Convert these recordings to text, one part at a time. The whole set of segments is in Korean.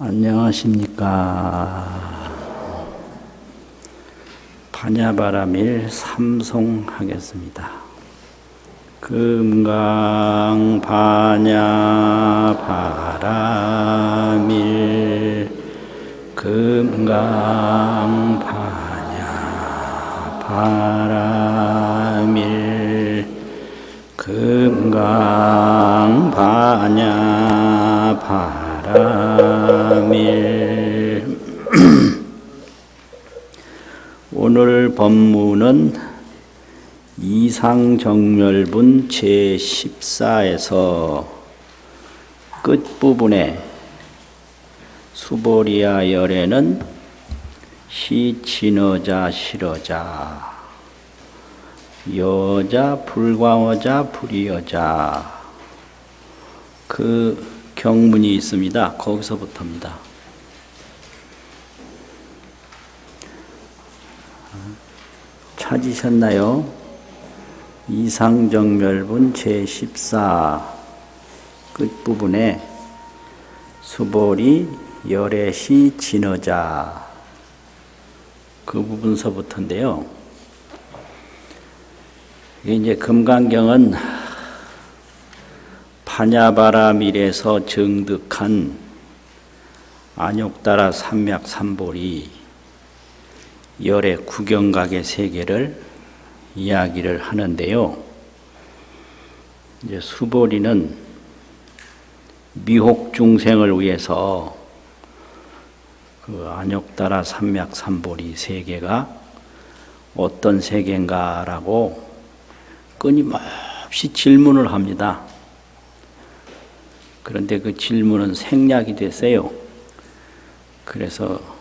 안녕하십니까. 반야바라밀 삼송하겠습니다. 금강 반야바라밀 금강 반야바라밀 금강 반야바라밀 오늘 법문은 이상정멸분 제14에서 끝부분에 수보리아 열에는 시친어자 실어자 여자 불광어자 불이여자 그 경문이 있습니다. 거기서부터입니다. 찾으셨나요? 이상정멸분 제14 끝부분에 수보리 열애시 진어자 그 부분서부터인데요. 이제 금강경은 반야바라밀에서 정득한 안욕따라 삼맥삼보리 열의 구경각의 세계를 이야기를 하는데요. 이제 수보리는 미혹 중생을 위해서 그 안욕따라 삼맥삼보리 세계가 어떤 세계인가라고 끊임없이 질문을 합니다. 그런데 그 질문은 생략이 됐어요. 그래서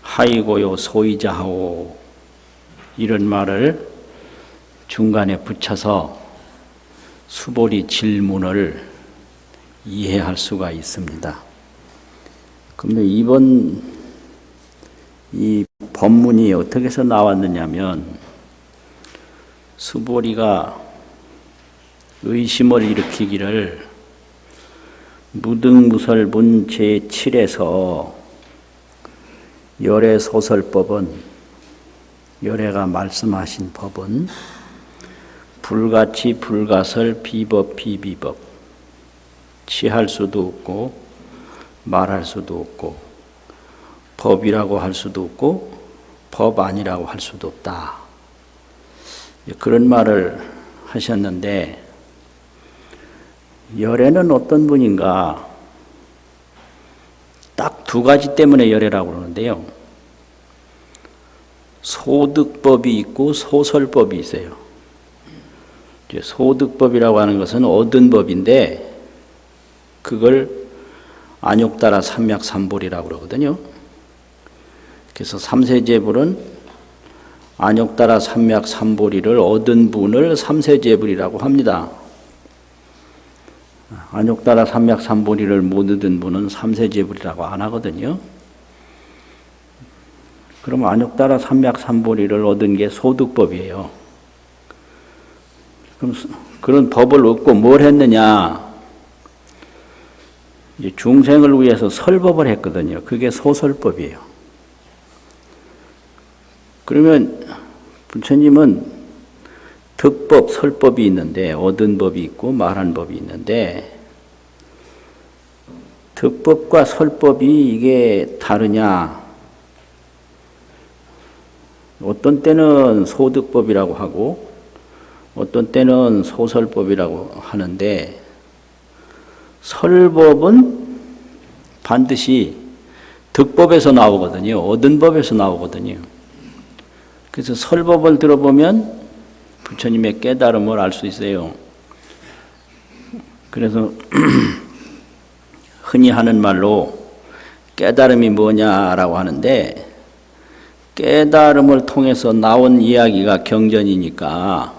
하이고요 소이자하오 이런 말을 중간에 붙여서 수보리 질문을 이해할 수가 있습니다. 그런데 이번 이 법문이 어떻게 해서 나왔느냐면 수보리가 의심을 일으키기를 무등무설분 제7에서 열애소설법은 열애가 말씀하신 법은 불가치 불가설 비법 비비법 취할 수도 없고 말할 수도 없고 법이라고 할 수도 없고 법 아니라고 할 수도 없다. 그런 말을 하셨는데 열애는 어떤 분인가? 딱 두 가지 때문에 열애라고 그러는데요. 소득법이 있고 소설법이 있어요. 소득법이라고 하는 것은 얻은 법인데 그걸 안욕따라 삼맥삼보리라고 그러거든요. 그래서 삼세제불은 안욕따라 삼맥삼보리를 얻은 분을 삼세제불이라고 합니다. 안욕따라 삼맥삼보리를 못 얻은 분은 삼세제불이라고 안 하거든요. 그럼 안욕따라 삼맥삼보리를 얻은 게 소득법이에요. 그럼 그런 법을 얻고 뭘 했느냐? 중생을 위해서 설법을 했거든요. 그게 소설법이에요. 그러면 부처님은 득법, 설법이 있는데 얻은 법이 있고 말한 법이 있는데 득법과 설법이 이게 다르냐? 어떤 때는 소득법이라고 하고 어떤 때는 소설법이라고 하는데 설법은 반드시 득법에서 나오거든요. 얻은 법에서 나오거든요. 그래서 설법을 들어보면 부처님의 깨달음을 알 수 있어요. 그래서 흔히 하는 말로 깨달음이 뭐냐라고 하는데 깨달음을 통해서 나온 이야기가 경전이니까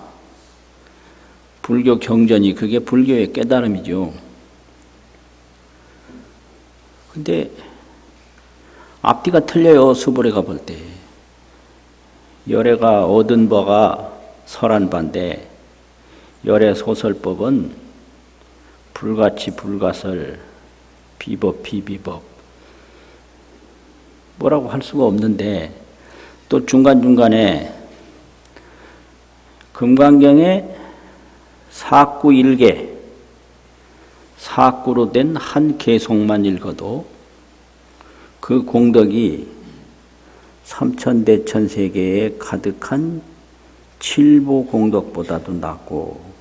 불교 경전이 그게 불교의 깨달음이죠. 근데 앞뒤가 틀려요. 수보리가 볼 때. 열애가 얻은 바가 설한반대 열애소설법은 불가치 불가설 비법, 비비법. 뭐라고 할 수가 없는데 또 중간중간에 금강경에 사구 일개, 사구로 된 한 개송만 읽어도 그 공덕이 삼천대천세계에 가득한 칠보 공덕보다도 낫고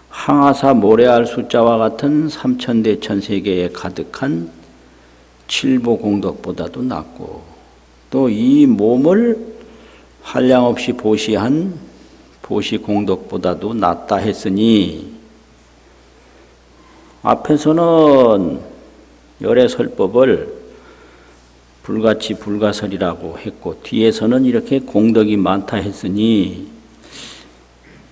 항아사 모래알 숫자와 같은 삼천대천세계에 가득한 칠보 공덕보다도 낫고 또 이 몸을 한량없이 보시한 보시 공덕보다도 낫다 했으니 앞에서는 열애설법을 불가치 불가설이라고 했고 뒤에서는 이렇게 공덕이 많다 했으니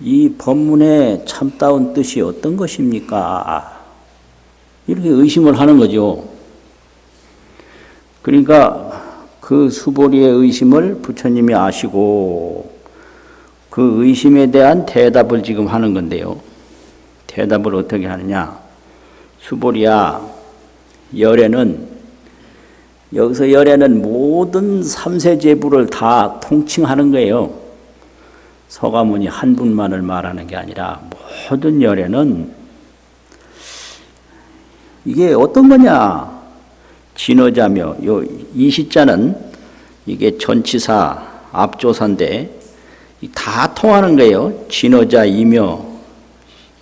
이 법문의 참다운 뜻이 어떤 것입니까? 이렇게 의심을 하는 거죠. 그러니까 그 수보리의 의심을 부처님이 아시고 그 의심에 대한 대답을 지금 하는 건데요. 대답을 어떻게 하느냐. 수보리야, 여기서 열애는 모든 삼세제부를 다 통칭하는 거예요. 서가모니 한 분만을 말하는 게 아니라 모든 열애는 이게 어떤 거냐. 진어자며 이 시자는 이게 전치사 앞조사인데 다 통하는 거예요. 진어자이며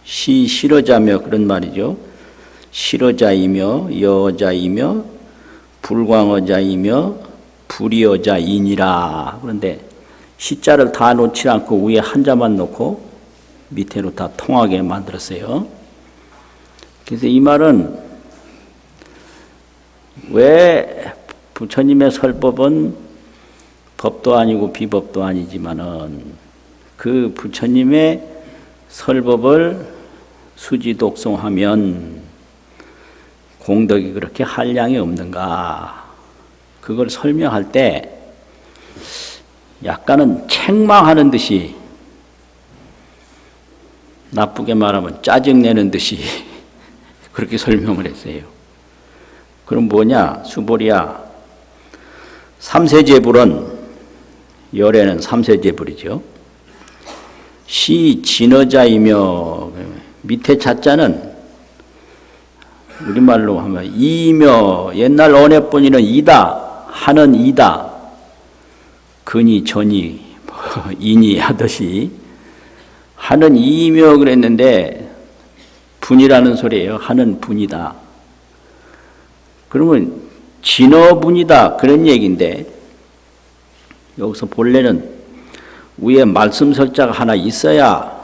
실어자며 그런 말이죠. 실어자이며 여자이며 불광어자이며 불이어자이니라. 그런데 시자를 다 놓지 않고 위에 한자만 놓고 밑으로 다 통하게 만들었어요. 그래서 이 말은 왜 부처님의 설법은 법도 아니고 비법도 아니지만은 그 부처님의 설법을 수지독송하면 공덕이 그렇게 한량이 없는가? 그걸 설명할 때 약간은 책망하는 듯이 나쁘게 말하면 짜증내는 듯이 그렇게 설명을 했어요. 그럼 뭐냐? 수보리야. 삼세제불은 열애는 삼세제불이죠. 시 진어자이며 밑에 자자는 우리말로 하면 이며 옛날 언해본이는 이다 하는 이다 근이 전이 인이 하듯이 하는 이며 그랬는데 분이라는 소리예요. 하는 분이다. 그러면 진어분이다 그런 얘기인데 여기서 본래는 위에 말씀 설자가 하나 있어야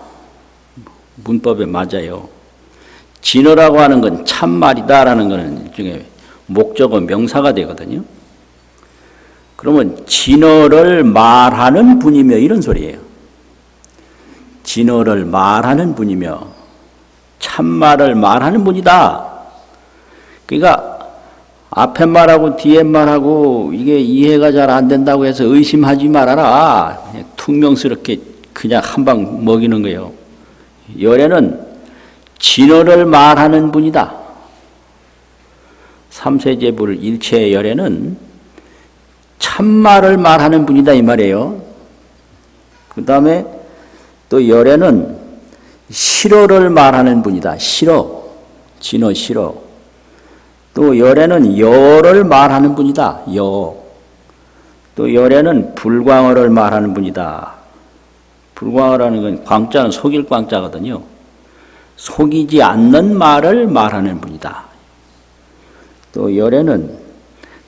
문법에 맞아요. 진어라고 하는 건 참말이다라는 것은 일종의 목적어 명사가 되거든요. 그러면 진어를 말하는 분이며 이런 소리예요. 진어를 말하는 분이며 참말을 말하는 분이다. 그러니까 앞에 말하고 뒤에 말하고 이게 이해가 잘 안 된다고 해서 의심하지 말아라. 그냥 퉁명스럽게 그냥 한 방 먹이는 거예요. 열애는 진어를 말하는 분이다. 삼세제불 일체의 열애는 참말을 말하는 분이다 이 말이에요. 그 다음에 또 열애는 실어를 말하는 분이다. 실어, 진어 실어. 또 열애는 여를 말하는 분이다. 여. 또 열애는 불광어를 말하는 분이다. 불광어라는 건 광자는 속일 광자거든요. 속이지 않는 말을 말하는 분이다. 또 열애는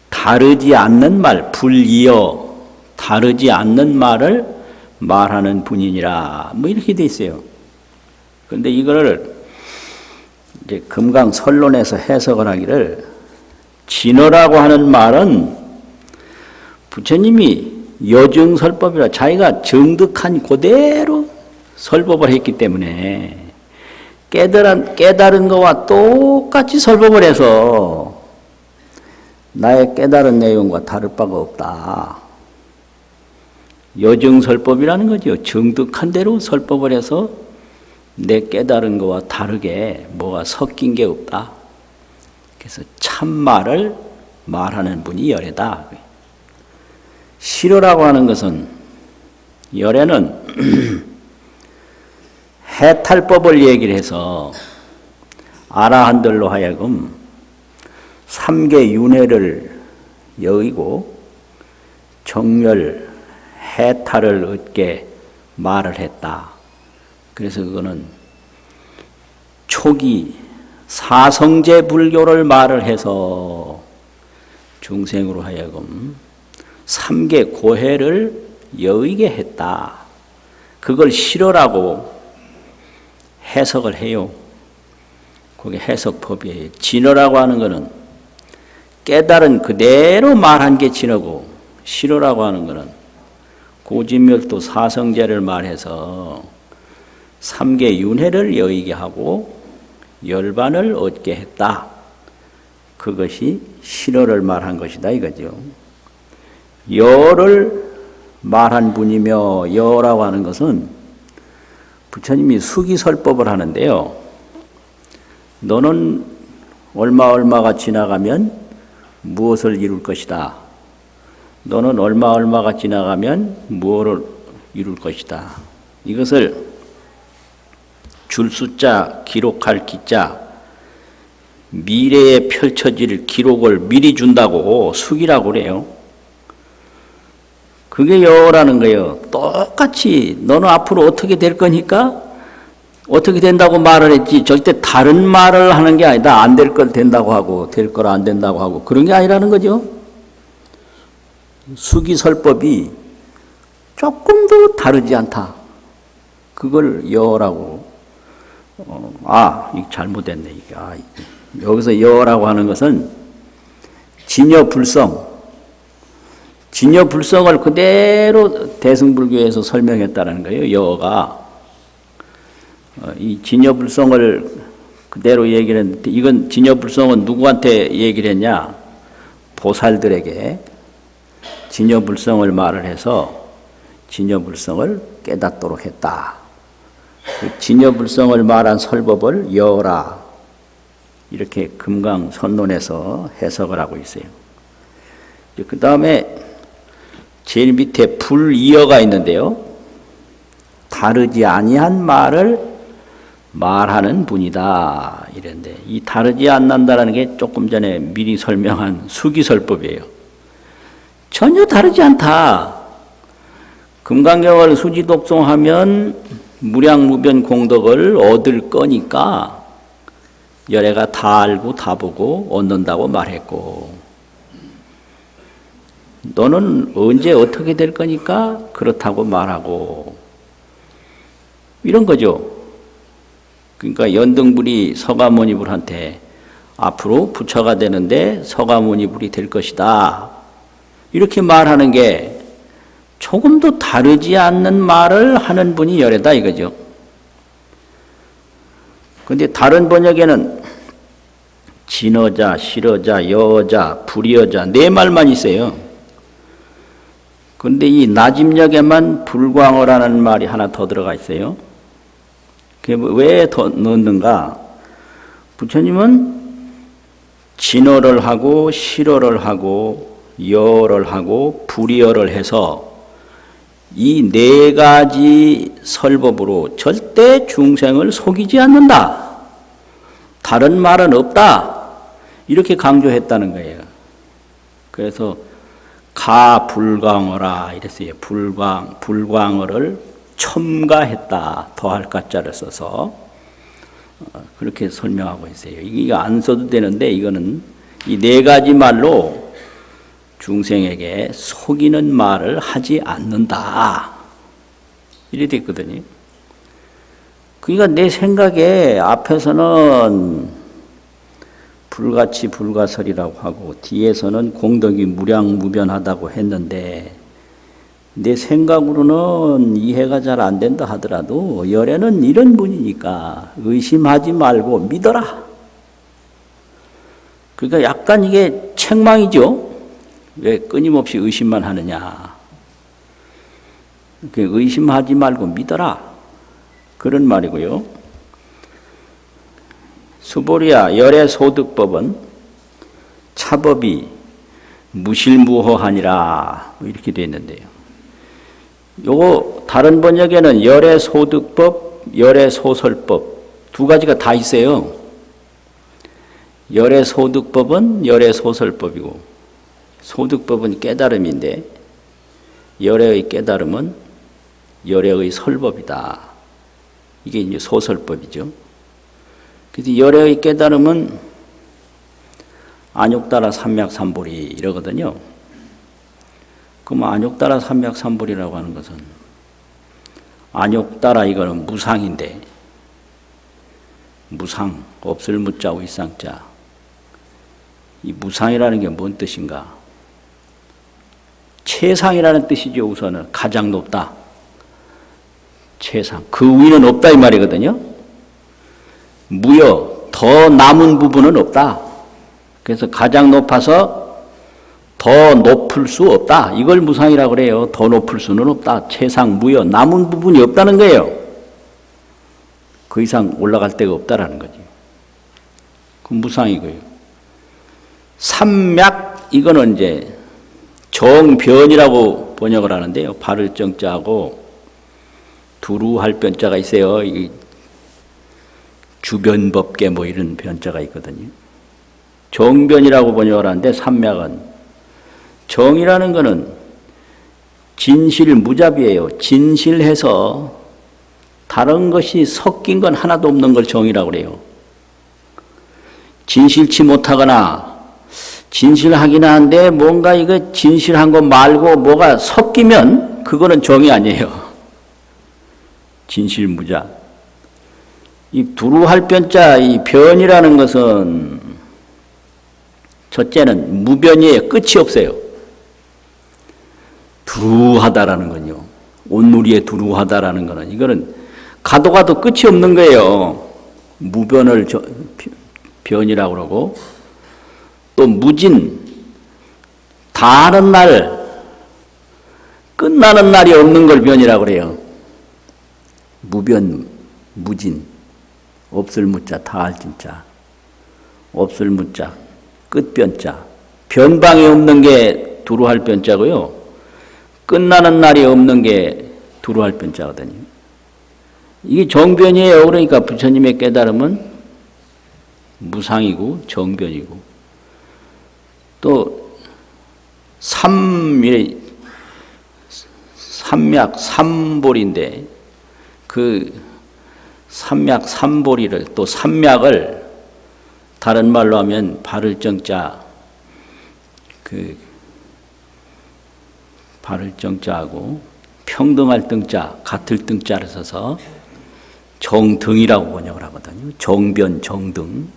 다르지 않는 말, 불이어 다르지 않는 말을 말하는 분이니라. 뭐 이렇게 돼 있어요. 그런데 이거를 이제 금강설론에서 해석을 하기를 진어라고 하는 말은 부처님이 여증설법이라 자기가 정득한 그대로 설법을 했기 때문에 깨달은 것과 똑같이 설법을 해서 나의 깨달은 내용과 다를 바가 없다. 여증설법이라는 거죠. 정득한 대로 설법을 해서 내 깨달은 것과 다르게 뭐가 섞인 게 없다. 그래서 참말을 말하는 분이 열애다. 실어라고 하는 것은, 열애는 해탈법을 얘기를 해서 아라한들로 하여금 삼계 윤회를 여의고 정멸, 해탈을 얻게 말을 했다. 그래서 그거는 초기 사성제 불교를 말을 해서 중생으로 하여금 삼계 고해를 여의게 했다. 그걸 실어라고 해석을 해요. 그게 해석법이에요. 진어라고 하는 것은 깨달은 그대로 말한 게 진어고, 실어라고 하는 것은 고진멸도 사성제를 말해서 삼계 윤회를 여의게 하고 열반을 얻게 했다. 그것이 실어를 말한 것이다 이거죠. 여를 말한 분이며, 여라고 하는 것은 부처님이 수기설법을 하는데요. 너는 얼마가 지나가면 무엇을 이룰 것이다. 너는 얼마가 지나가면 무엇을 이룰 것이다. 이것을 줄 숫자, 기록할 기자, 미래에 펼쳐질 기록을 미리 준다고 수기라고 그래요. 그게 여라는 거예요. 똑같이 너는 앞으로 어떻게 될 거니까 어떻게 된다고 말을 했지, 절대 다른 말을 하는 게 아니다. 안 될 걸 된다고 하고 될 걸 안 된다고 하고 그런 게 아니라는 거죠. 수기설법이 조금도 다르지 않다. 그걸 여라고. 이거 잘못됐네. 이게. 여기서 여라고 하는 것은 진여불성. 진여불성을 그대로 대승불교에서 설명했다는 거예요. 여가. 이 진여불성을 그대로 얘기를 했는데, 이건 진여불성은 누구한테 얘기를 했냐? 보살들에게 진여불성을 말을 해서 진여불성을 깨닫도록 했다. 그 진여불성을 말한 설법을 여라, 이렇게 금강선론에서 해석을 하고 있어요. 그 다음에 제일 밑에 불이어가 있는데요. 다르지 아니한 말을 말하는 분이다 이랬는데, 이 다르지 않는다라는 게 조금 전에 미리 설명한 수기설법이에요. 전혀 다르지 않다. 금강경을 수지독송하면 무량무변 공덕을 얻을 거니까 열애가 다 알고 다 보고 얻는다고 말했고, 너는 언제 어떻게 될 거니까 그렇다고 말하고, 이런 거죠. 그러니까 연등불이 서가모니불한테 앞으로 부처가 되는데 서가모니불이 될 것이다, 이렇게 말하는 게 조금도 다르지 않는 말을 하는 분이 열애다 이거죠. 그런데 다른 번역에는 진어자, 실어자, 여자, 불여자 네 말만 있어요. 그런데 이 나집역에만 불광어라는 말이 하나 더 들어가 있어요. 그게 왜 더 넣는가? 부처님은 진어를 하고 실어를 하고 여를 하고 불여를 해서 이 네 가지 설법으로 절대 중생을 속이지 않는다. 다른 말은 없다. 이렇게 강조했다는 거예요. 그래서 가불광어라 이랬어요. 불광어를 첨가했다. 더할 가자를 써서 그렇게 설명하고 있어요. 이게 안 써도 되는데, 이거는 이 네 가지 말로 중생에게 속이는 말을 하지 않는다, 이래 됐거든요. 그러니까 내 생각에 앞에서는 불같이 불가설이라고 하고 뒤에서는 공덕이 무량무변하다고 했는데, 내 생각으로는 이해가 잘 안 된다 하더라도 열애는 이런 분이니까 의심하지 말고 믿어라. 그러니까 약간 이게 책망이죠. 왜 끊임없이 의심만 하느냐. 의심하지 말고 믿어라, 그런 말이고요. 수보리야 열애소득법은 차법이 무실무호하니라 이렇게 되어 있는데요. 요거 다른 번역에는 열애소득법, 열애소설법 두 가지가 다 있어요. 열애소득법은 열애소설법이고 소득법은 깨달음인데 열애의 깨달음은 열애의 설법이다. 이게 이제 소설법이죠. 그래서 열애의 깨달음은 안욕따라 삼맥삼보리 이러거든요. 그럼 안욕따라 삼맥삼보리라고 하는 것은 안욕따라 이거는 무상인데 무상, 없을 무자, 위상자. 이 무상이라는 게 뭔 뜻인가? 최상이라는 뜻이죠. 우선은 가장 높다. 최상. 그 위는 없다 이 말이거든요. 무여, 더 남은 부분은 없다. 그래서 가장 높아서 더 높을 수 없다. 이걸 무상이라고 그래요. 더 높을 수는 없다. 최상, 무여, 남은 부분이 없다는 거예요. 그 이상 올라갈 데가 없다라는 거지. 그 무상이고요. 삼맥, 이거는 이제 정변이라고 번역을 하는데요. 바를 정자하고 두루할 변자가 있어요. 이 주변법계 뭐 이런 변자가 있거든요. 정변이라고 번역을 하는데 삼맥은 정이라는 거는 진실무잡이에요. 진실해서 다른 것이 섞인 건 하나도 없는 걸 정이라고 그래요. 진실치 못하거나 진실하긴 한데 뭔가 이거 진실한 거 말고 뭐가 섞이면 그거는 정이 아니에요. 진실무자. 이 두루할 변자, 이 변이라는 것은 첫째는 무변이에요. 끝이 없어요. 두루하다라는 건요. 온누리에 두루하다라는 거는 이거는 가도 가도 끝이 없는 거예요. 무변을 변이라고 그러고 또 무진, 다 하는 날, 끝나는 날이 없는 걸 변이라고 그래요. 무변, 무진, 없을 무자, 다 할 진자, 없을 무자, 끝변자, 변방이 없는 게 두루할 변자고요. 끝나는 날이 없는 게 두루할 변자거든요. 이게 정변이에요. 그러니까 부처님의 깨달음은 무상이고 정변이고 또 삼맥 삼볼인데 그 삼맥 삼보리를 또 삼맥을 다른 말로 하면 바를 정자 그 바를 정자하고 평등할 등자 같을 등자를 써서 정등이라고 번역을 하거든요. 정변 정등.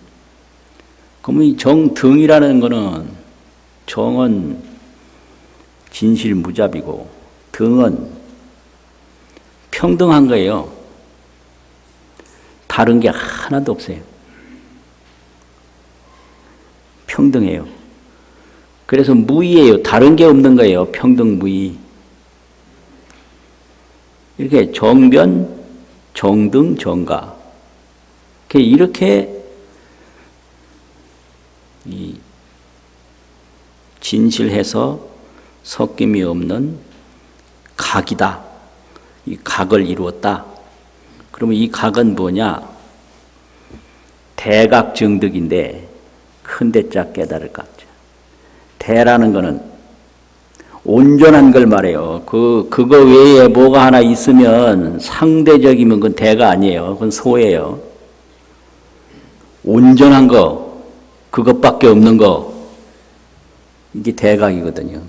그러면 이 정등이라는 거는 정은 진실무잡이고 등은 평등한 거예요. 다른 게 하나도 없어요. 평등해요. 그래서 무의예요. 다른 게 없는 거예요. 평등무의. 이렇게 정변, 정등, 정가. 이렇게 이 진실해서 섞임이 없는 각이다. 이 각을 이루었다. 그러면 이 각은 뭐냐? 대각정득인데 큰 대자 깨달을 각자. 대라는 거는 온전한 걸 말해요. 그거 외에 뭐가 하나 있으면 상대적이면 그건 대가 아니에요. 그건 소예요. 온전한 거, 그것밖에 없는 거, 이게 대각이거든요.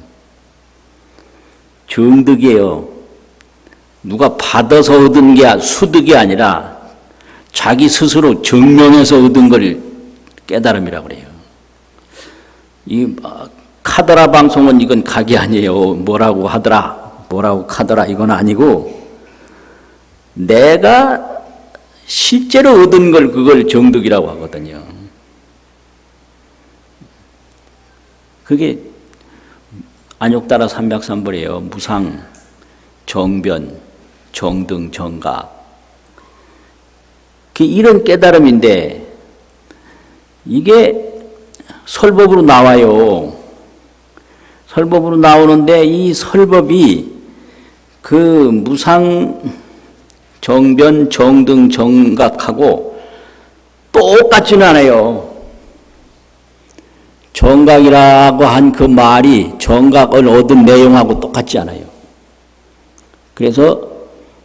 정득이에요. 누가 받아서 얻은 게 수득이 아니라 자기 스스로 증명해서 얻은 걸 깨달음이라고 그래요. 이 카더라 방송은 이건 각이 아니에요. 뭐라고 하더라, 뭐라고 카더라 이건 아니고 내가 실제로 얻은 걸 그걸 정득이라고 하거든요. 그게 안욕따라 삼맥삼벌이에요. 무상, 정변, 정등, 정가. 이런 깨달음인데 이게 설법으로 나와요. 설법으로 나오는데 이 설법이 그 무상, 정변, 정등, 정각하고 똑같지는 않아요. 정각이라고 한 그 말이 정각을 얻은 내용하고 똑같지 않아요. 그래서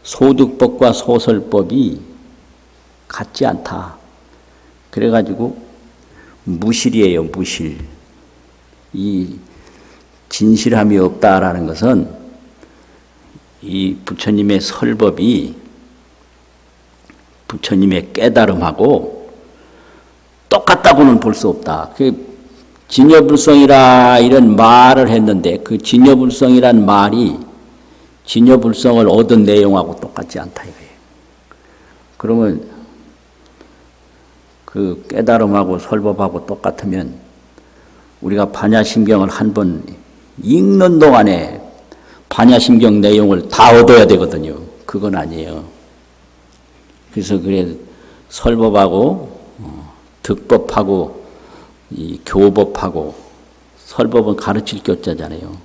소득법과 소설법이 같지 않다. 그래가지고 무실이에요, 무실. 이 진실함이 없다라는 것은 이 부처님의 설법이 부처님의 깨달음하고 똑같다고는 볼 수 없다. 그 진여불성이라 이런 말을 했는데 그 진여불성이란 말이 진여불성을 얻은 내용하고 똑같지 않다 이거예요. 그러면 그 깨달음하고 설법하고 똑같으면 우리가 반야심경을 한번 읽는 동안에 반야심경 내용을 다 얻어야 되거든요. 그건 아니에요. 그래서 그래 설법하고 득법하고 이 교법하고 설법은 가르칠 교자잖아요.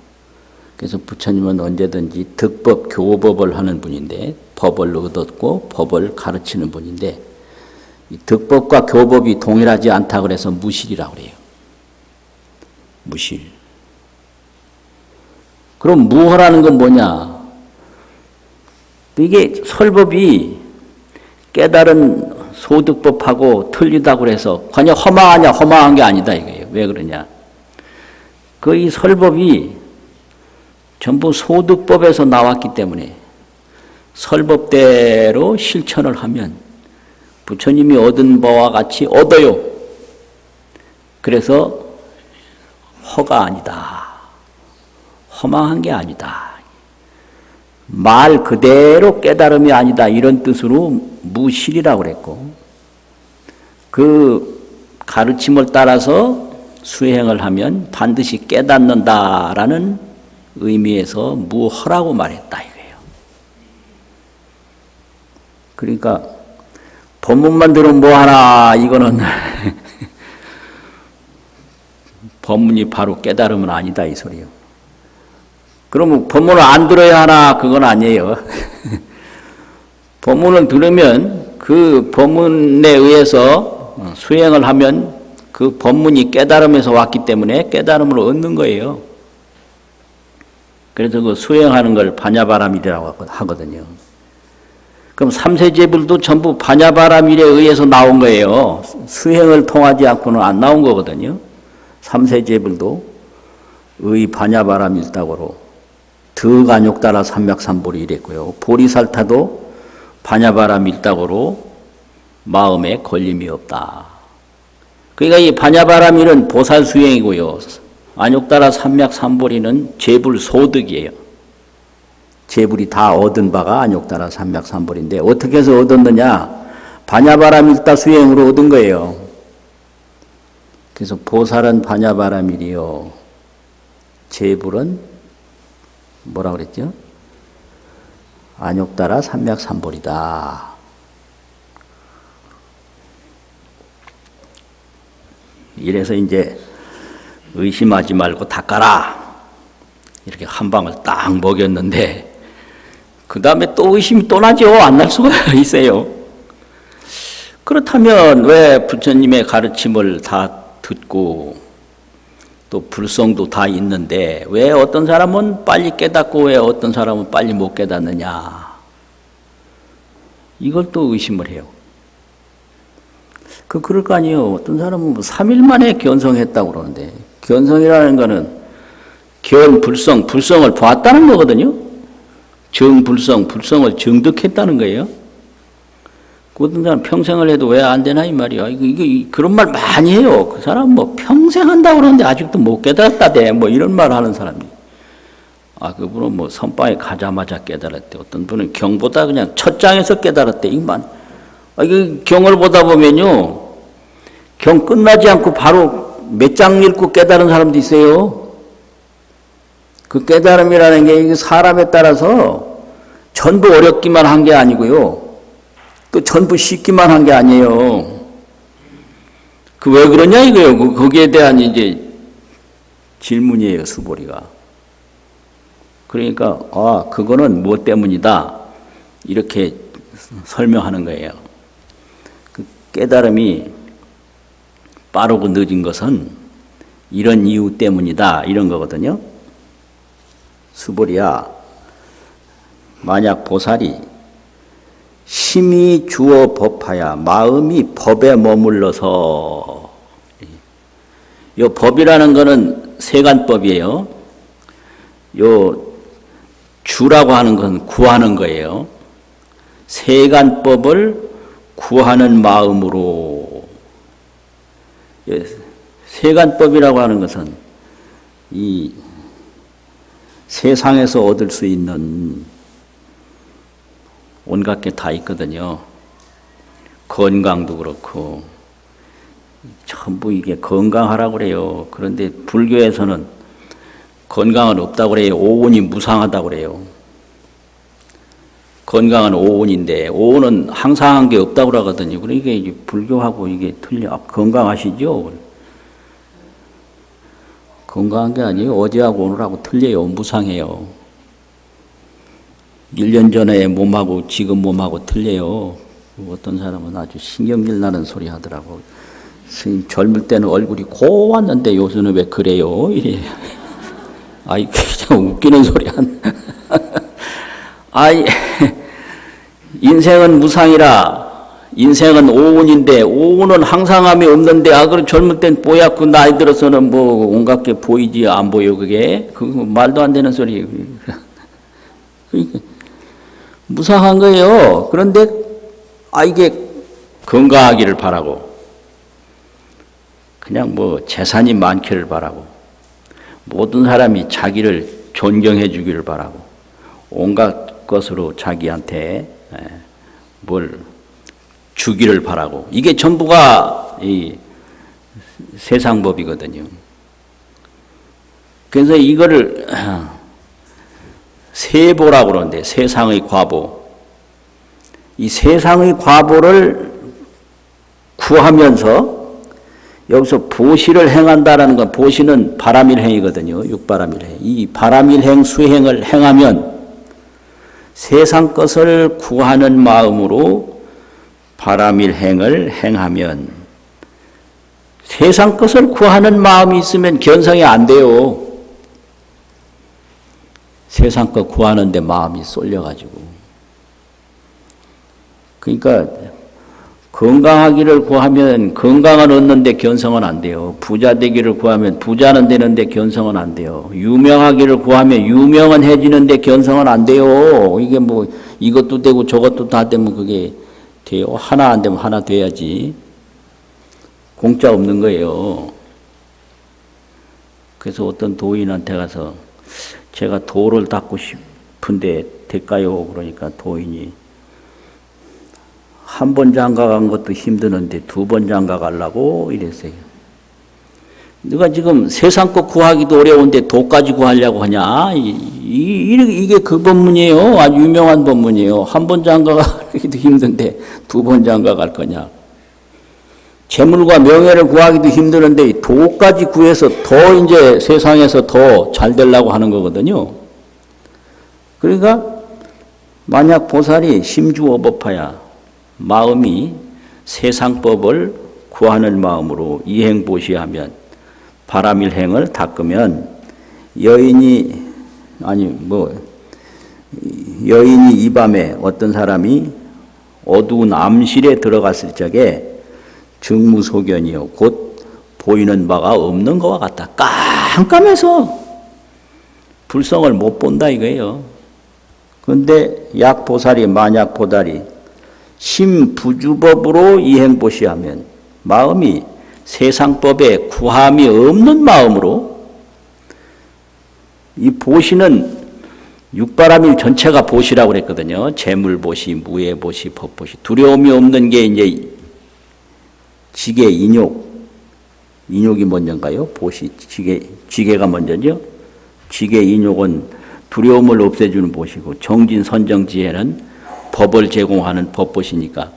그래서 부처님은 언제든지 득법, 교법을 하는 분인데 법을 얻었고 법을 가르치는 분인데 이 득법과 교법이 동일하지 않다 그래서 무실이라고 그래요. 무실. 그럼 무허라는 건 뭐냐? 이게 설법이 깨달은 소득법하고 틀리다고 그래서 그냥 허망하냐 허망한 게 아니다 이거예요. 왜 그러냐? 그 이 설법이 전부 소득법에서 나왔기 때문에 설법대로 실천을 하면 부처님이 얻은 바와 같이 얻어요. 그래서 허가 아니다. 허망한 게 아니다. 말 그대로 깨달음이 아니다. 이런 뜻으로 무실이라고 그랬고 그 가르침을 따라서 수행을 하면 반드시 깨닫는다라는 의미에서 무허라고 말했다 이거예요. 그러니까 법문만 들으면 뭐하나 이거는 법문이 바로 깨달음은 아니다 이 소리예요. 그러면 법문을 안 들어야 하나 그건 아니에요. 법문을 들으면 그 법문에 의해서 수행을 하면 그 법문이 깨달음에서 왔기 때문에 깨달음을 얻는 거예요. 그래서 그 수행하는 걸 반야바라밀이라고 하거든요. 그럼 삼세제불도 전부 반야바라밀에 의해서 나온 거예요. 수행을 통하지 않고는 안 나온 거거든요. 삼세제불도 의 반야바라밀다고로 득안욕따라 삼맥삼보리 이랬고요. 보리살타도 반야바라밀다고로 마음에 걸림이 없다. 그러니까 이 반야바라밀은 보살수행이고요. 안욕따라 삼맥삼보리는 제불소득이에요. 제불이 다 얻은 바가 안욕따라 삼맥삼보리인데 어떻게 해서 얻었느냐? 반야바라밀다 수행으로 얻은 거예요. 그래서 보살은 반야바라밀이요. 제불은 뭐라 그랬죠? 안욕따라 삼맥삼보리다. 이래서 이제 의심하지 말고 닦아라. 이렇게 한 방을 딱 먹였는데 그 다음에 또 의심이 또 나죠. 안 날 수가 있어요. 그렇다면 왜 부처님의 가르침을 다 듣고 또 불성도 다 있는데 왜 어떤 사람은 빨리 깨닫고 왜 어떤 사람은 빨리 못 깨닫느냐. 이걸 또 의심을 해요. 그럴 거 아니에요. 어떤 사람은 3일 만에 견성했다고 그러는데 견성이라는 거는 견불성, 불성을 보았다는 거거든요. 정불성, 불성을 정득했다는 거예요. 어떤 사람 평생을 해도 왜 안 되나 이 말이야. 이거 그런 말 많이 해요. 그 사람 뭐 평생 한다고 그러는데 아직도 못 깨달았다대. 뭐 이런 말 하는 사람이. 그분은 뭐 선방에 가자마자 깨달았대. 어떤 분은 경보다 그냥 첫 장에서 깨달았대. 이만. 이거 경을 보다 보면요. 경 끝나지 않고 바로 몇 장 읽고 깨달은 사람도 있어요. 그 깨달음이라는 게 사람에 따라서 전부 어렵기만 한 게 아니고요. 또 전부 쉽기만 한 게 아니에요. 그 왜 그러냐 이거예요. 거기에 대한 이제 질문이에요, 수보리가. 그러니까 그거는 무엇 때문이다 이렇게 설명하는 거예요. 그 깨달음이 빠르고 늦은 것은 이런 이유 때문이다 이런 거거든요. 수보리야, 만약 보살이 심히 주어 법하야 마음이 법에 머물러서, 이 법이라는 거는 세간법이에요. 요 주라고 하는 건 구하는 거예요. 세간법을 구하는 마음으로. 세간법이라고 하는 것은 이 세상에서 얻을 수 있는 온갖 게 다 있거든요. 건강도 그렇고 전부 이게 건강하라고 그래요. 그런데 불교에서는 건강은 없다고 그래요. 오온이 무상하다고 그래요. 건강은 오온인데 오온은 항상한 게 없다고 그러거든요. 그러니까 이게 불교하고 이게 틀려. 건강하시죠? 건강한 게 아니에요. 어제하고 오늘하고 틀려요. 무상해요. 1년 전에 몸하고 지금 몸하고 틀려요. 어떤 사람은 아주 신경질 나는 소리 하더라고. 스님 젊을 때는 얼굴이 고왔는데 요새는 왜 그래요? 이래. 아이, 그냥 웃기는 소리 한. 아이, 인생은 무상이라. 인생은 오운인데, 오운은 항상함이 없는데, 그럼 젊을 땐 뽀얗고, 나이 들어서는 뭐, 온갖 게 보이지, 안 보여, 그게? 그거 말도 안 되는 소리예요. 무상한 거예요. 그런데, 이게 건강하기를 바라고, 그냥 뭐, 재산이 많기를 바라고, 모든 사람이 자기를 존경해 주기를 바라고 온갖 것으로 자기한테 뭘 주기를 바라고 이게 전부가 이 세상법이거든요. 그래서 이거를 세보라고 그러는데 세상의 과보 이 세상의 과보를 구하면서 여기서 보시를 행한다라는 건 보시는 바람일행이거든요. 육바람일행. 이 바람일행 수행을 행하면 세상 것을 구하는 마음으로 바람일행을 행하면 세상 것을 구하는 마음이 있으면 견성이 안 돼요. 세상 것 구하는데 마음이 쏠려가지고. 그러니까 건강하기를 구하면 건강은 얻는데 견성은 안 돼요. 부자 되기를 구하면 부자는 되는데 견성은 안 돼요. 유명하기를 구하면 유명은 해지는데 견성은 안 돼요. 이게 뭐 이것도 되고 저것도 다 되면 그게 돼요. 하나 안 되면 하나 돼야지. 공짜 없는 거예요. 그래서 어떤 도인한테 가서 제가 도를 닦고 싶은데 될까요? 그러니까 도인이 한 번 장가 간 것도 힘드는데 2번 장가 가려고 이랬어요. 네가 지금 세상 것 구하기도 어려운데 도까지 구하려고 하냐? 이게 그 법문이에요. 아주 유명한 법문이에요. 한 번 장가 가기도 힘든데 2번 장가 갈 거냐? 재물과 명예를 구하기도 힘드는데 도까지 구해서 더 이제 세상에서 더 잘 되려고 하는 거거든요. 그러니까 만약 보살이 심주어법하야 마음이 세상법을 구하는 마음으로 이행보시하면 바람일행을 닦으면 여인이 이 밤에 어떤 사람이 어두운 암실에 들어갔을 적에 증무소견이요 곧 보이는 바가 없는 것과 같다. 깜깜해서 불성을 못 본다 이거예요. 그런데 약보살이 만약 보살이 심부주법으로 이행보시하면 마음이 세상법에 구함이 없는 마음으로 이 보시는 육바람일 전체가 보시라고 그랬거든요. 재물보시, 무예보시, 법보시. 두려움이 없는 게 이제 지계, 인욕. 인욕이 먼저인가요? 보시, 지계가 먼저죠? 지계, 인욕은 두려움을 없애주는 보시고 정진, 선정, 지혜는 법을 제공하는 법보시니까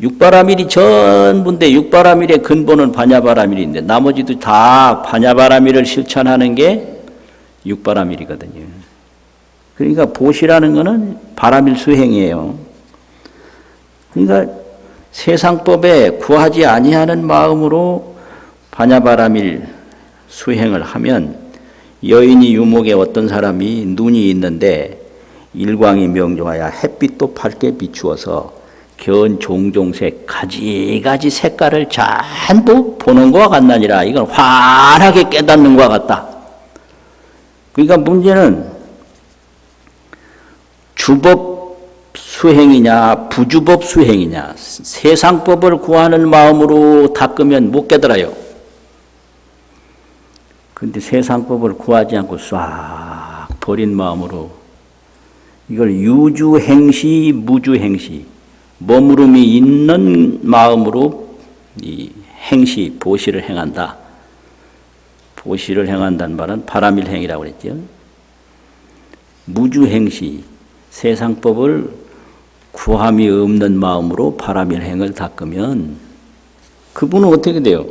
육바라밀이 전부인데 육바라밀의 근본은 반야바라밀인데 나머지도 다 반야바라밀을 실천하는 게 육바라밀이거든요. 그러니까 보시라는 것은 바라밀 수행이에요. 그러니까 세상법에 구하지 아니하는 마음으로 반야바라밀 수행을 하면 여인이 유목에 어떤 사람이 눈이 있는데 일광이 명조하여 햇빛도 밝게 비추어서 견 종종색 가지가지 색깔을 전부 보는 것과 같나니라. 이건 환하게 깨닫는 것과 같다. 그러니까 문제는 주법 수행이냐 부주법 수행이냐. 세상법을 구하는 마음으로 닦으면 못 깨달아요. 그런데 세상법을 구하지 않고 싹 버린 마음으로 이걸 유주행시 무주행시 머무름이 있는 마음으로 이 행시 보시를 행한다. 보시를 행한다는 말은 바라밀행이라고 그랬죠. 무주행시 세상법을 구함이 없는 마음으로 바라밀행을 닦으면 그분은 어떻게 돼요?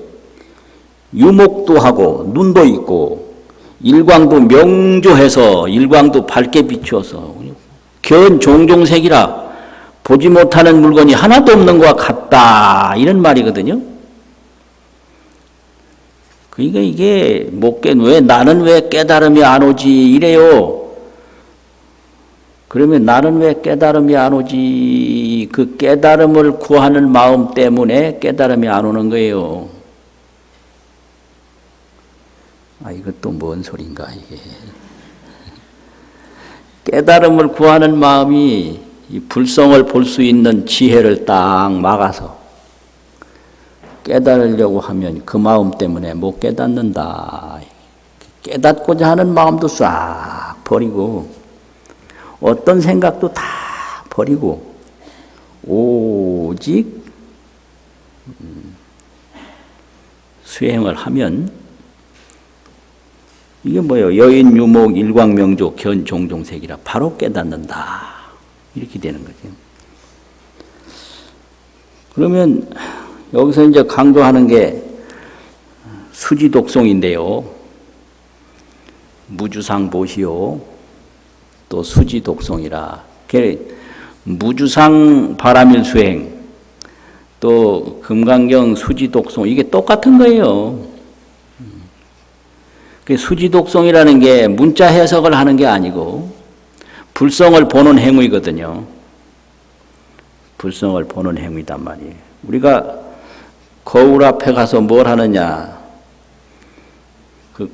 유목도 하고 눈도 있고 일광도 명조해서 일광도 밝게 비추어서 견 종종색이라 보지 못하는 물건이 하나도 없는 것과 같다. 이런 말이거든요. 그러니까 이게 나는 왜 깨달음이 안 오지 이래요. 그러면 나는 왜 깨달음이 안 오지? 그 깨달음을 구하는 마음 때문에 깨달음이 안 오는 거예요. 아, 이것도 뭔 소린가, 이게. 깨달음을 구하는 마음이 이 불성을 볼 수 있는 지혜를 딱 막아서 깨달으려고 하면 그 마음 때문에 못 깨닫는다. 깨닫고자 하는 마음도 싹 버리고 어떤 생각도 다 버리고 오직 수행을 하면 이게 뭐예요? 여인 유목 일광명조 견 종종색이라 바로 깨닫는다. 이렇게 되는 거죠. 그러면 여기서 이제 강조하는 게 수지독송인데요. 무주상 보시오. 또 수지독송이라. 무주상 바라밀 수행, 또 금강경 수지독송 이게 똑같은 거예요. 수지독송이라는 게 문자 해석을 하는 게 아니고 불성을 보는 행위거든요. 불성을 보는 행위단 말이에요. 우리가 거울 앞에 가서 뭘 하느냐. 그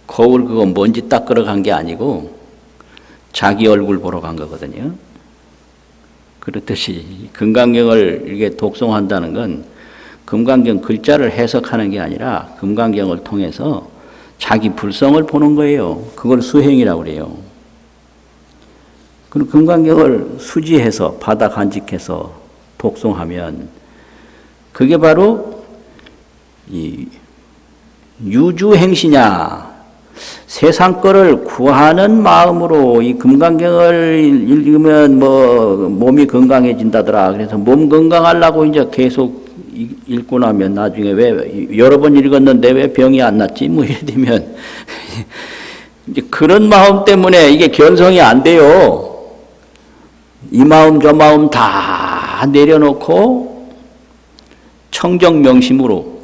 거울 그거 먼지 닦으러 간 게 아니고 자기 얼굴 보러 간 거거든요. 그렇듯이 금강경을 이렇게 독송한다는 건 금강경 글자를 해석하는 게 아니라 금강경을 통해서 자기 불성을 보는 거예요. 그걸 수행이라고 그래요. 그럼 금강경을 수지해서 바다 간직해서 독송하면 그게 바로 이 유주행시냐. 세상 거를 구하는 마음으로 이 금강경을 읽으면 몸이 건강해진다더라. 그래서 몸 건강하려고 이제 계속 읽고 나면 나중에 왜 여러 번 읽었는데 왜 병이 안 났지? 이래 되면 이제 그런 마음 때문에 이게 견성이 안 돼요. 이 마음 저 마음 다 내려놓고 청정명심으로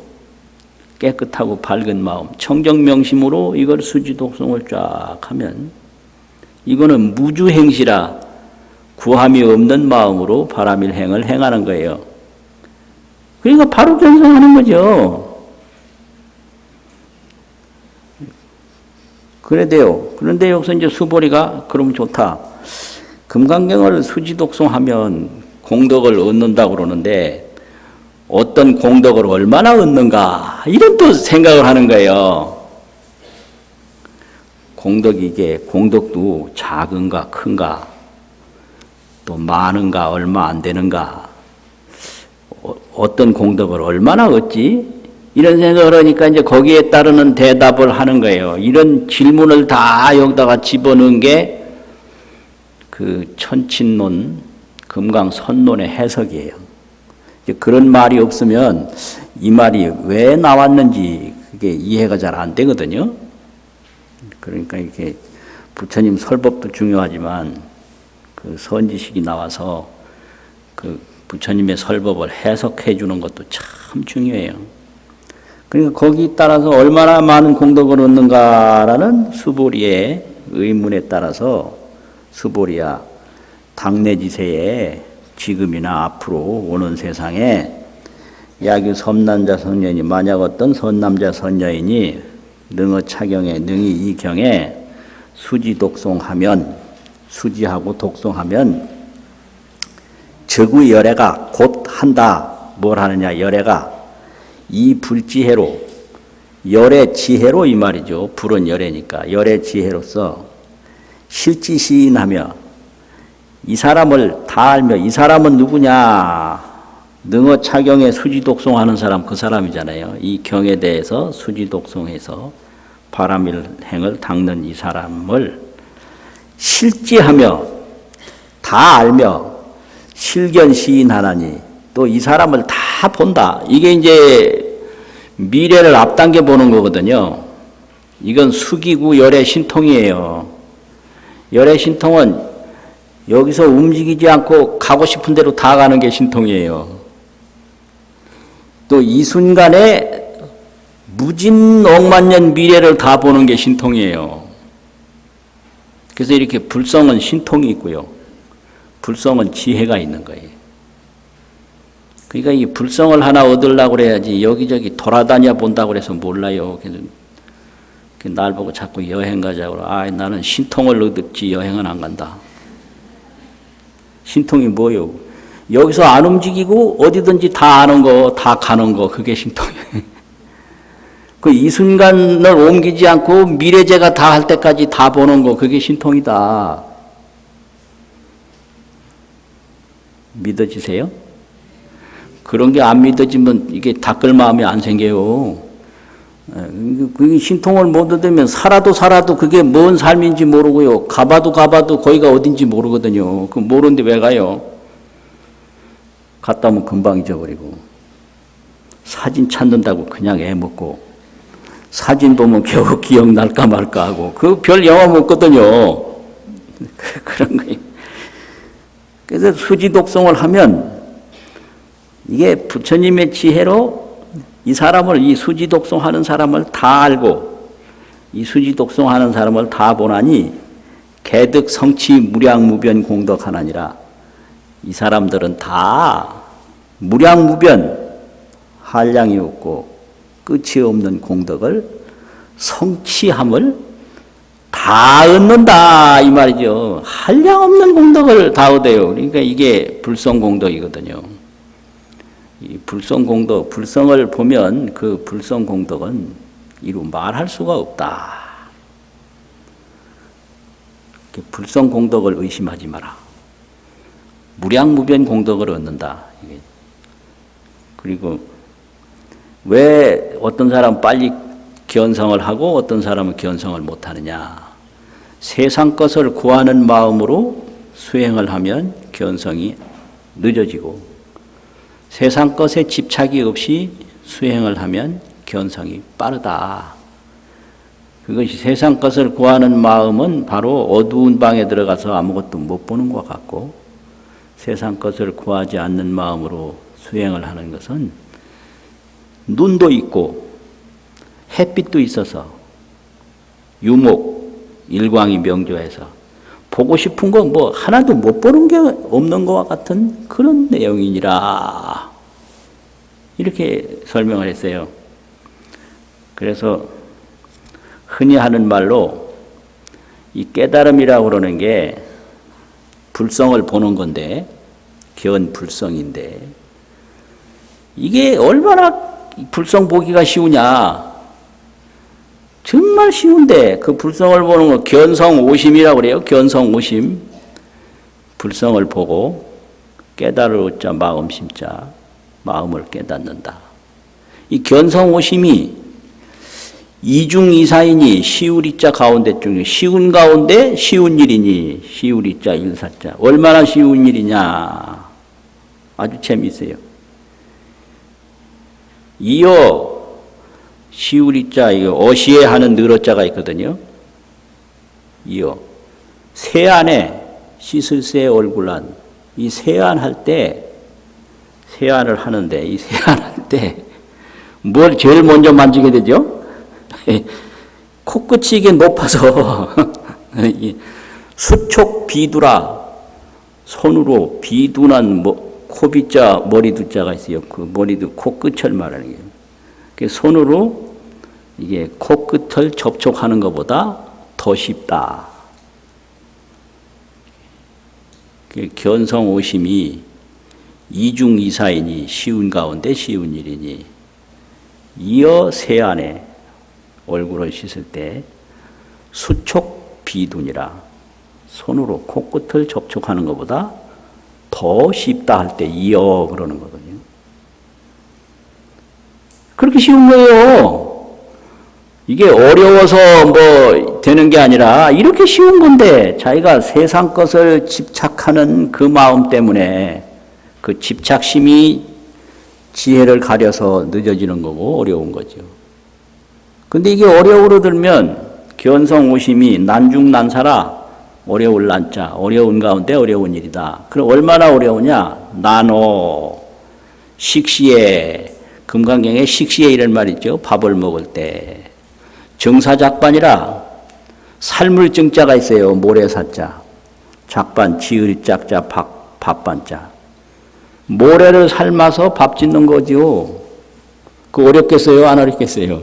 깨끗하고 밝은 마음, 청정명심으로 이걸 수지독송을 쫙 하면 이거는 무주행시라 구함이 없는 마음으로 바라밀행을 행하는 거예요. 그러니까 바로 견성하는 거죠. 그래 돼요. 그런데 여기서 이제 수보리가 그러면 좋다. 금강경을 수지독송하면 공덕을 얻는다고 그러는데 어떤 공덕을 얼마나 얻는가 이런 또 생각을 하는 거예요. 공덕도 작은가 큰가 또 많은가 얼마 안 되는가 어떤 공덕을 얼마나 얻지? 이런 생각을 하니까 이제 거기에 따르는 대답을 하는 거예요. 이런 질문을 다 여기다가 집어넣은 게 그 천친론, 금강선론의 해석이에요. 이제 그런 말이 없으면 이 말이 왜 나왔는지 그게 이해가 잘 안 되거든요. 그러니까 이렇게 부처님 설법도 중요하지만 그 선지식이 나와서 그 부처님의 설법을 해석해 주는 것도 참 중요해요. 그러니까 거기 따라서 얼마나 많은 공덕을 얻는가라는 수보리의 의문에 따라서 수보리야 당내지세에 지금이나 앞으로 오는 세상에 야규 선남자 선녀인이 만약 어떤 선남자 선녀인이 능어 차경에 능히 이 경에 수지 독송하면 수지하고 독송하면 적의 열애가 곧 한다. 뭘 하느냐 열애가 이 불지혜로 열애 지혜로 이 말이죠. 불은 열애니까 열애 지혜로서 실지시인하며 이 사람을 다 알며 이 사람은 누구냐 능어 차경에 수지독송하는 사람 그 사람이잖아요. 이 경에 대해서 수지독송해서 바람일행을 닦는 이 사람을 실지하며 다 알며 실견시인하나니 또 이 사람을 다 본다. 이게 이제 미래를 앞당겨 보는 거거든요. 이건 수기구 열애 신통이에요. 열애 신통은 여기서 움직이지 않고 가고 싶은 대로 다 가는 게 신통이에요. 또 이 순간에 무진 억만년 미래를 다 보는 게 신통이에요. 그래서 이렇게 불성은 신통이 있고요. 불성은 지혜가 있는 거예요. 그러니까 이 불성을 하나 얻으려고 그래야지 여기저기 돌아다녀 본다고 그래서 몰라요. 그래서 날 보고 자꾸 여행 가자고 그러고 나는 신통을 얻었지 여행은 안 간다. 신통이 뭐예요? 여기서 안 움직이고 어디든지 다 아는 거, 다 가는 거 그게 신통이에요. 그 이 순간을 옮기지 않고 미래제가 다 할 때까지 다 보는 거 그게 신통이다. 믿어지세요? 그런 게 안 믿어지면 이게 닦을 마음이 안 생겨요. 그게 신통을 못 얻으면 살아도 그게 뭔 삶인지 모르고요. 가봐도 거기가 어딘지 모르거든요. 그 모르는데 왜 가요? 갔다 오면 금방 잊어버리고 사진 찾는다고 그냥 애먹고 사진 보면 겨우 기억날까 말까 하고 그 별 영험 없거든요. 그런 거예요. 그래서 수지독송을 하면 이게 부처님의 지혜로 이 사람을 이 수지독송하는 사람을 다 알고 이 수지독송하는 사람을 다 보나니 개득 성취 무량무변 공덕하나니라. 이 사람들은 다 무량무변 한량이 없고 끝이 없는 공덕을 성취함을 다 얻는다 이 말이죠. 한량 없는 공덕을 다 얻어요. 그러니까 이게 불성공덕이거든요. 이 불성공덕, 불성을 보면 그 불성공덕은 이루 말할 수가 없다. 불성공덕을 의심하지 마라. 무량무변 공덕을 얻는다. 그리고 왜 어떤 사람은 빨리 견성을 하고 어떤 사람은 견성을 못하느냐. 세상 것을 구하는 마음으로 수행을 하면 견성이 늦어지고 세상 것에 집착이 없이 수행을 하면 견성이 빠르다. 그것이 세상 것을 구하는 마음은 바로 어두운 방에 들어가서 아무것도 못 보는 것 같고 세상 것을 구하지 않는 마음으로 수행을 하는 것은 눈도 있고 햇빛도 있어서 유목, 일광이 명조해서 보고 싶은 거 뭐 하나도 못 보는 게 없는 것과 같은 그런 내용이니라. 이렇게 설명을 했어요. 그래서 흔히 하는 말로 이 깨달음이라고 그러는 게 불성을 보는 건데 견불성인데 이게 얼마나 불성 보기가 쉬우냐. 정말 쉬운데 그 불성을 보는 거 견성오심이라고 그래요. 견성오심. 불성을 보고 깨달으고자 마음심자 마음을 깨닫는다. 이 견성오심이 이중이사이니 시우리자 가운데 중에 쉬운 가운데 쉬운 일이니 시우리자 일사자 얼마나 쉬운 일이냐. 아주 재미있어요. 이어 시우리자, 이거 어시에 하는 늘어자가 있거든요. 이어 세안에 씻을 새 얼굴란, 이 세안할 때, 세안을 하는데, 이 세안할 때 뭘 제일 먼저 만지게 되죠? 코끝이 이게 높아서 수촉 비두라, 손으로 비두난 코비자 머리두자가 있어요. 그 머리두 코끝을 말하는 거예요. 그 손으로 이게 코끝을 접촉하는 것보다 더 쉽다. 그 견성오심이 이중이사이니 쉬운 가운데 쉬운 일이니 이어 세안에 얼굴을 씻을 때 수촉 비둔이라 손으로 코끝을 접촉하는 것보다 더 쉽다 할 때 이어 그러는 거거든요. 그렇게 쉬운 거예요. 이게 어려워서 뭐 되는 게 아니라 이렇게 쉬운 건데 자기가 세상 것을 집착하는 그 마음 때문에 그 집착심이 지혜를 가려서 늦어지는 거고 어려운 거죠. 근데 이게 어려우로 들면 견성오심이 난중난사라, 어려울 난자, 어려운 가운데 어려운 일이다. 그럼 얼마나 어려우냐? 나노 식시에, 금강경에 식시에 이런 말 있죠. 밥을 먹을 때 정사작반이라, 삶을 정자가 있어요. 모래사자, 작반 지을짝자 밥반자. 모래를 삶아서 밥 짓는 거죠. 그 어렵겠어요? 안 어렵겠어요?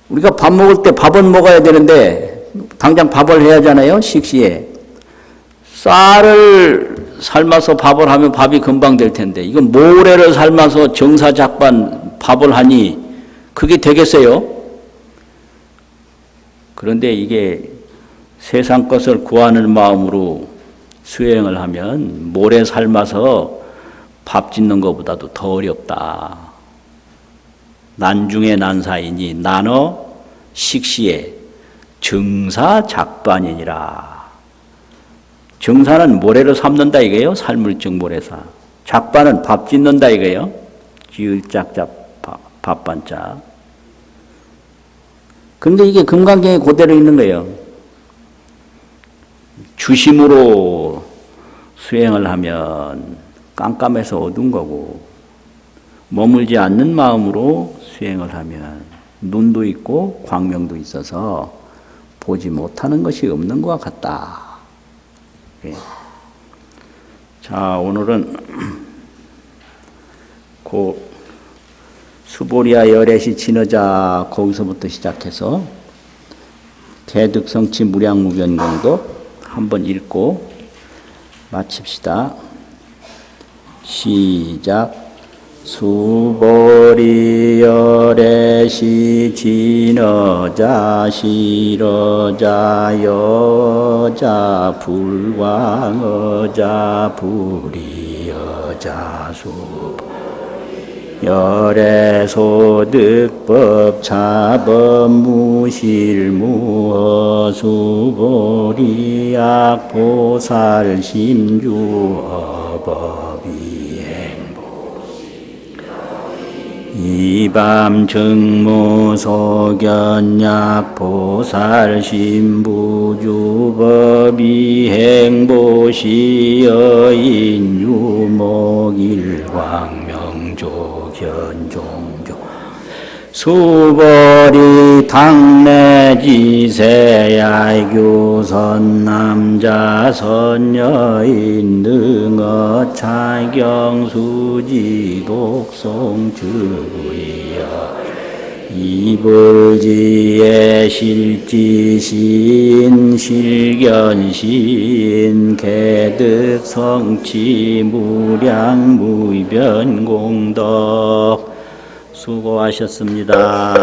우리가 밥 먹을 때 밥은 먹어야 되는데 당장 밥을 해야 하잖아요. 식시에. 쌀을 삶아서 밥을 하면 밥이 금방 될 텐데 이건 모래를 삶아서 정사작반 밥을 하니 그게 되겠어요? 그런데 이게 세상 것을 구하는 마음으로 수행을 하면 모래 삶아서 밥 짓는 것보다도 더 어렵다. 난중의 난사이니 나너 식시에 정사작반이니라. 정사는 모래를 삶는다 이거예요. 삶을적 모래사. 작반은 밥 짓는다 이거예요. 지을짝자 밥반자. 근데 이게 금강경에 그대로 있는 거예요. 주심으로 수행을 하면 깜깜해서 어두운 거고 머물지 않는 마음으로 수행을 하면 눈도 있고 광명도 있어서 보지 못하는 것이 없는 것 같다. 예. 자, 오늘은 그 수보리아 열애시 진어자 거기서부터 시작해서 개득성치 무량무변공도 한번 읽고 마칩시다. 시작. 수보리 열애시 진어자 실어자 여자 불광어자 불이여자 수보 열애소득법 차법 무실무어 수보리악 보살 심주어법이행보 이밤 정무소견약 보살 심부주법이행보시여인 유목일광명조 견종조 수보리 당내지세야교선 남자 선여인 능어 차경수지 독송주의여 이불지의 실지시인 실견시인 개득성치 무량무변공덕 수고하셨습니다.